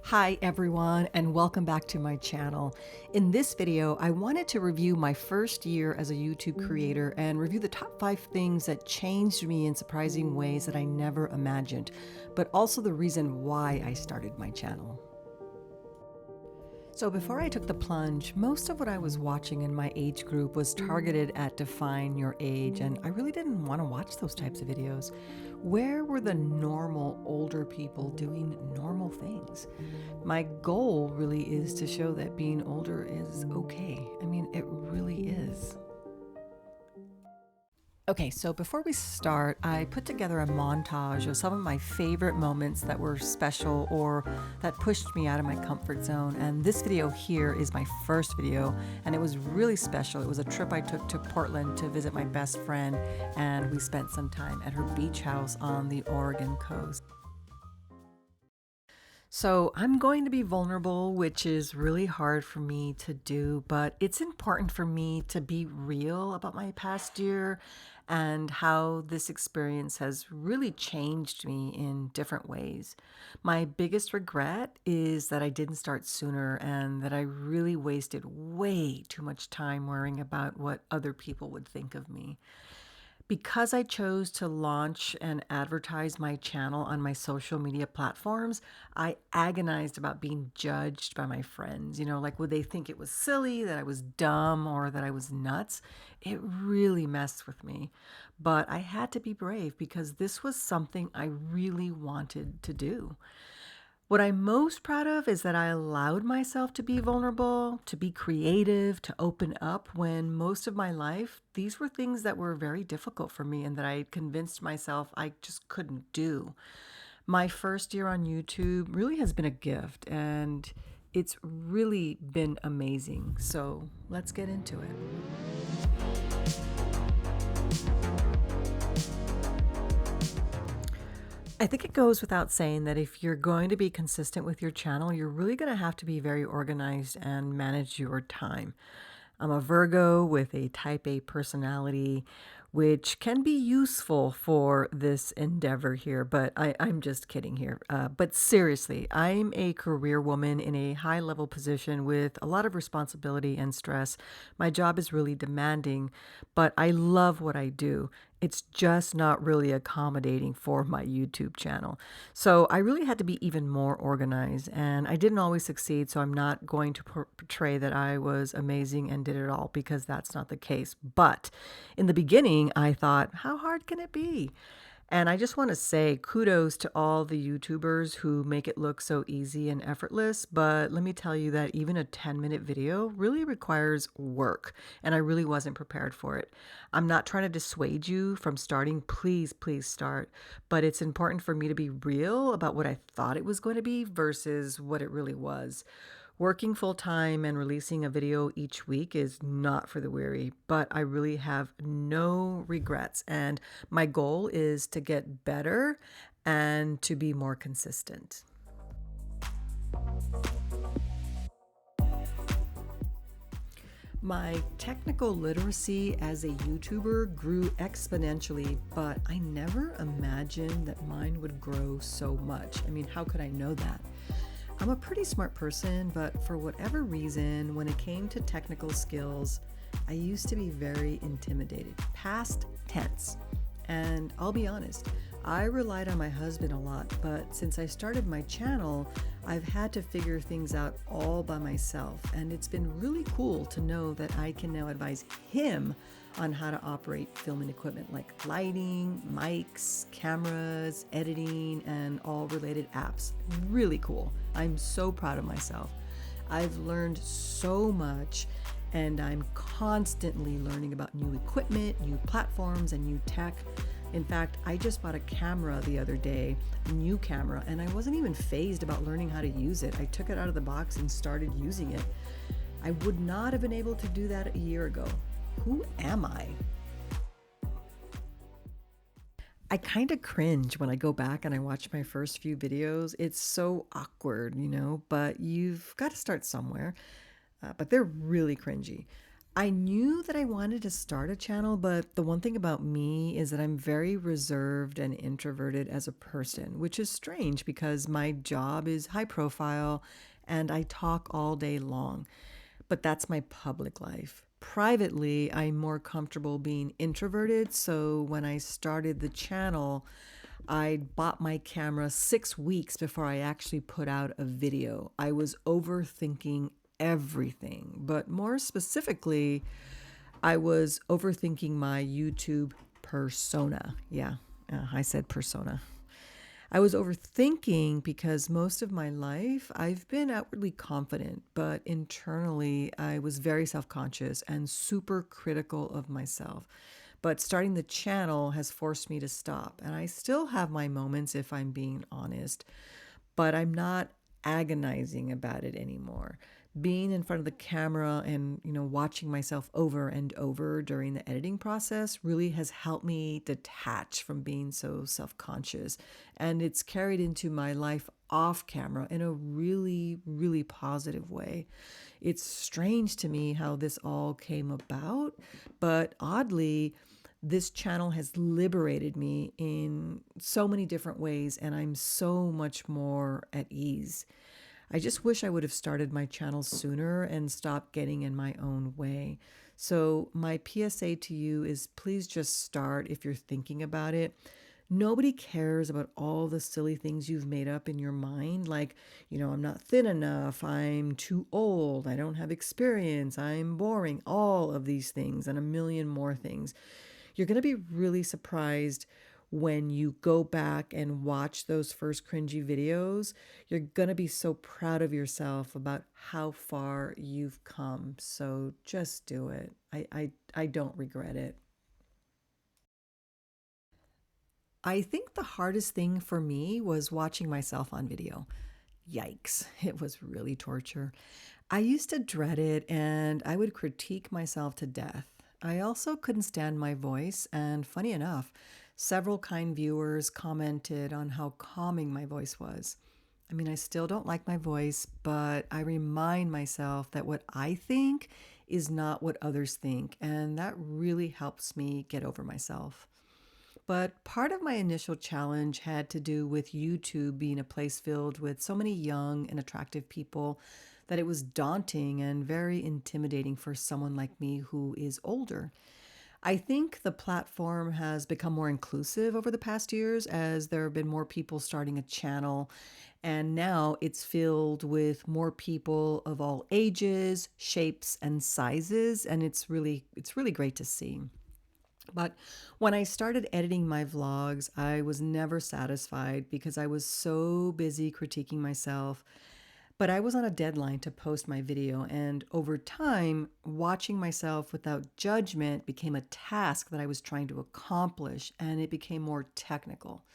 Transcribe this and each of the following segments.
Hi everyone, and welcome back to my channel. In this video, I wanted to review my first year as a YouTube creator and review the top 5 things that changed me in surprising ways that I never imagined, but also the reason why I started my channel. So before I took the plunge, most of what I was watching in my age group was targeted at define your age, and I really didn't want to watch those types of videos. Where were the normal older people doing normal things? My goal really is to show that being older is okay. I mean, it really is. Okay, so before we start, I put together a montage of some of my favorite moments that were special or that pushed me out of my comfort zone. And this video here is my first video, and it was really special. It was a trip I took to Portland to visit my best friend, and we spent some time at her beach house on the Oregon coast. So I'm going to be vulnerable, which is really hard for me to do, but it's important for me to be real about my past year and how this experience has really changed me in different ways. My biggest regret is that I didn't start sooner and that I really wasted way too much time worrying about what other people would think of me. Because I chose to launch and advertise my channel on my social media platforms, I agonized about being judged by my friends. Like, would they think it was silly, that I was dumb, or that I was nuts? It really messed with me. But I had to be brave because this was something I really wanted to do. What I'm most proud of is that I allowed myself to be vulnerable, to be creative, to open up when most of my life, these were things that were very difficult for me and that I convinced myself I just couldn't do. My first year on YouTube really has been a gift and it's really been amazing. So let's get into it. I think it goes without saying that if you're going to be consistent with your channel, you're really going to have to be very organized and manage your time. I'm a Virgo with a type A personality, which can be useful for this endeavor here, but I'm just kidding here. But seriously, I'm a career woman in a high level position with a lot of responsibility and stress. My job is really demanding, but I love what I do. It's just not really accommodating for my YouTube channel. So I really had to be even more organized, and I didn't always succeed. So I'm not going to portray that I was amazing and did it all, because that's not the case. But in the beginning, I thought, how hard can it be? And I just want to say kudos to all the YouTubers who make it look so easy and effortless. But let me tell you that even a 10-minute video really requires work, and I really wasn't prepared for it. I'm not trying to dissuade you from starting. Please, please start. But it's important for me to be real about what I thought it was going to be versus what it really was. Working full time and releasing a video each week is not for the weary, but I really have no regrets. And my goal is to get better and to be more consistent. My technical literacy as a YouTuber grew exponentially, but I never imagined that mine would grow so much. I mean, how could I know that? I'm a pretty smart person, but for whatever reason, when it came to technical skills, I used to be very intimidated, past tense. And I'll be honest, I relied on my husband a lot, but since I started my channel, I've had to figure things out all by myself. And it's been really cool to know that I can now advise him on how to operate filming equipment like lighting, mics, cameras, editing, and all related apps. Really cool. I'm so proud of myself. I've learned so much, and I'm constantly learning about new equipment, new platforms, and new tech. In fact, I just bought a camera the other day, a new camera, and I wasn't even fazed about learning how to use it. I took it out of the box and started using it. I would not have been able to do that a year ago. Who am I? I kind of cringe when I go back and I watch my first few videos. It's so awkward, but you've got to start somewhere. But they're really cringy. I knew that I wanted to start a channel, but the one thing about me is that I'm very reserved and introverted as a person, which is strange because my job is high profile and I talk all day long. But that's my public life. Privately, I'm more comfortable being introverted. So when I started the channel, I bought my camera 6 weeks before I actually put out a video. I was overthinking everything, but more specifically, I was overthinking my YouTube persona. Yeah, I said persona. I was overthinking because most of my life I've been outwardly confident, but internally I was very self conscious and super critical of myself. But starting the channel has forced me to stop. And I still have my moments if I'm being honest, but I'm not agonizing about it anymore. Being in front of the camera and, watching myself over and over during the editing process really has helped me detach from being so self-conscious. And it's carried into my life off camera in a really, really positive way. It's strange to me how this all came about, but oddly, this channel has liberated me in so many different ways, and I'm so much more at ease. I just wish I would have started my channel sooner and stopped getting in my own way. So, my PSA to you is please just start if you're thinking about it. Nobody cares about all the silly things you've made up in your mind, like, I'm not thin enough, I'm too old, I don't have experience, I'm boring, all of these things and a million more things. You're going to be really surprised when you go back and watch those first cringy videos. You're going to be so proud of yourself about how far you've come. So just do it. I don't regret it. I think the hardest thing for me was watching myself on video. Yikes, it was really torture. I used to dread it and I would critique myself to death. I also couldn't stand my voice, and funny enough, several kind viewers commented on how calming my voice was. I mean, I still don't like my voice, but I remind myself that what I think is not what others think, and that really helps me get over myself. But part of my initial challenge had to do with YouTube being a place filled with so many young and attractive people that it was daunting and very intimidating for someone like me who is older. I think the platform has become more inclusive over the past years as there have been more people starting a channel, and now it's filled with more people of all ages, shapes, and sizes, and it's really great to see. But when I started editing my vlogs, I was never satisfied because I was so busy critiquing myself. But I was on a deadline to post my video, and over time, watching myself without judgment became a task that I was trying to accomplish, and it became more technical.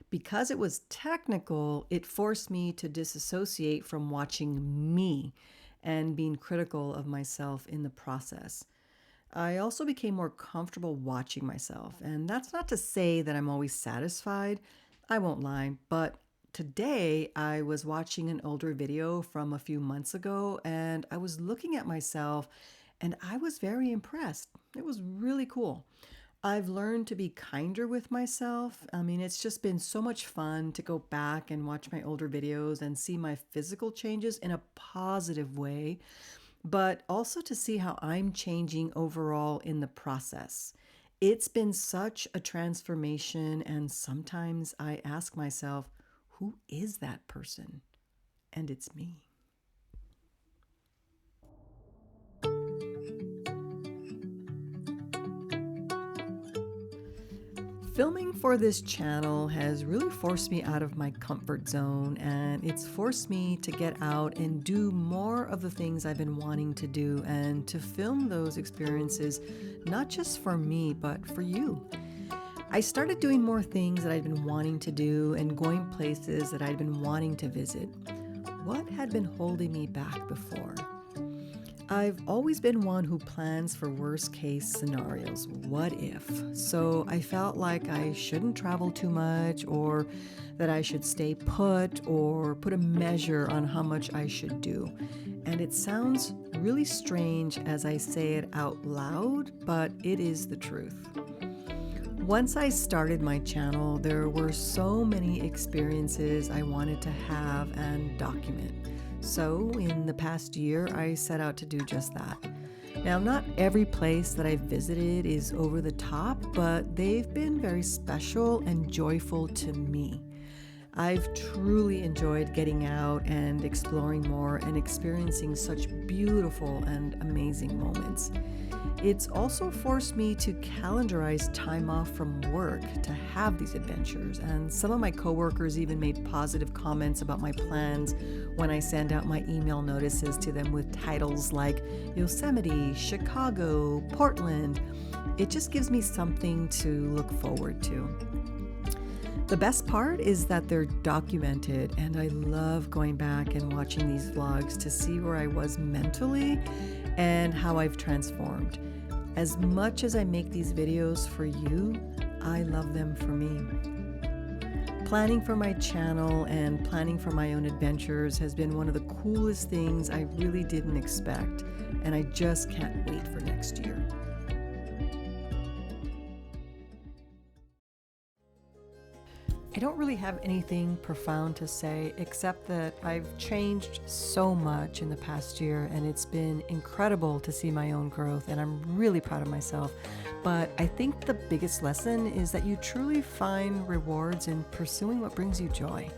Because it was technical, it forced me to disassociate from watching me and being critical of myself in the process. I also became more comfortable watching myself. And that's not to say that I'm always satisfied. I won't lie. But today I was watching an older video from a few months ago and I was looking at myself and I was very impressed. It was really cool. I've learned to be kinder with myself. I mean, it's just been so much fun to go back and watch my older videos and see my physical changes in a positive way, but also to see how I'm changing overall in the process. It's been such a transformation, and sometimes I ask myself, who is that person? And it's me. Filming for this channel has really forced me out of my comfort zone, and it's forced me to get out and do more of the things I've been wanting to do and to film those experiences, not just for me, but for you. I started doing more things that I'd been wanting to do and going places that I'd been wanting to visit. What had been holding me back before? I've always been one who plans for worst case scenarios. What if? So I felt like I shouldn't travel too much, or that I should stay put, or put a measure on how much I should do. And it sounds really strange as I say it out loud, but it is the truth. Once I started my channel, there were so many experiences I wanted to have and document. So, in the past year, I set out to do just that. Now, not every place that I've visited is over the top, but they've been very special and joyful to me. I've truly enjoyed getting out and exploring more and experiencing such beautiful and amazing moments. It's also forced me to calendarize time off from work to have these adventures, and some of my coworkers even made positive comments about my plans when I send out my email notices to them with titles like Yosemite, Chicago, Portland. It just gives me something to look forward to. The best part is that they're documented, and I love going back and watching these vlogs to see where I was mentally and how I've transformed. As much as I make these videos for you, I love them for me. Planning for my channel and planning for my own adventures has been one of the coolest things I really didn't expect, and I just can't wait for next year. I don't really have anything profound to say except that I've changed so much in the past year, and it's been incredible to see my own growth, and I'm really proud of myself. But I think the biggest lesson is that you truly find rewards in pursuing what brings you joy.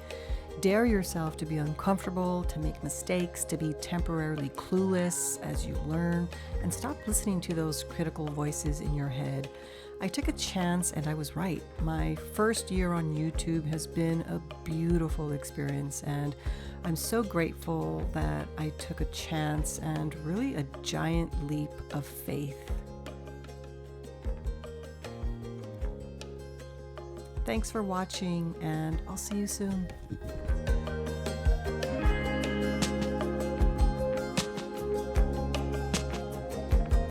Dare yourself to be uncomfortable, to make mistakes, to be temporarily clueless as you learn, and stop listening to those critical voices in your head. I took a chance and I was right. My first year on YouTube has been a beautiful experience, and I'm so grateful that I took a chance and really a giant leap of faith. Thanks for watching, and I'll see you soon.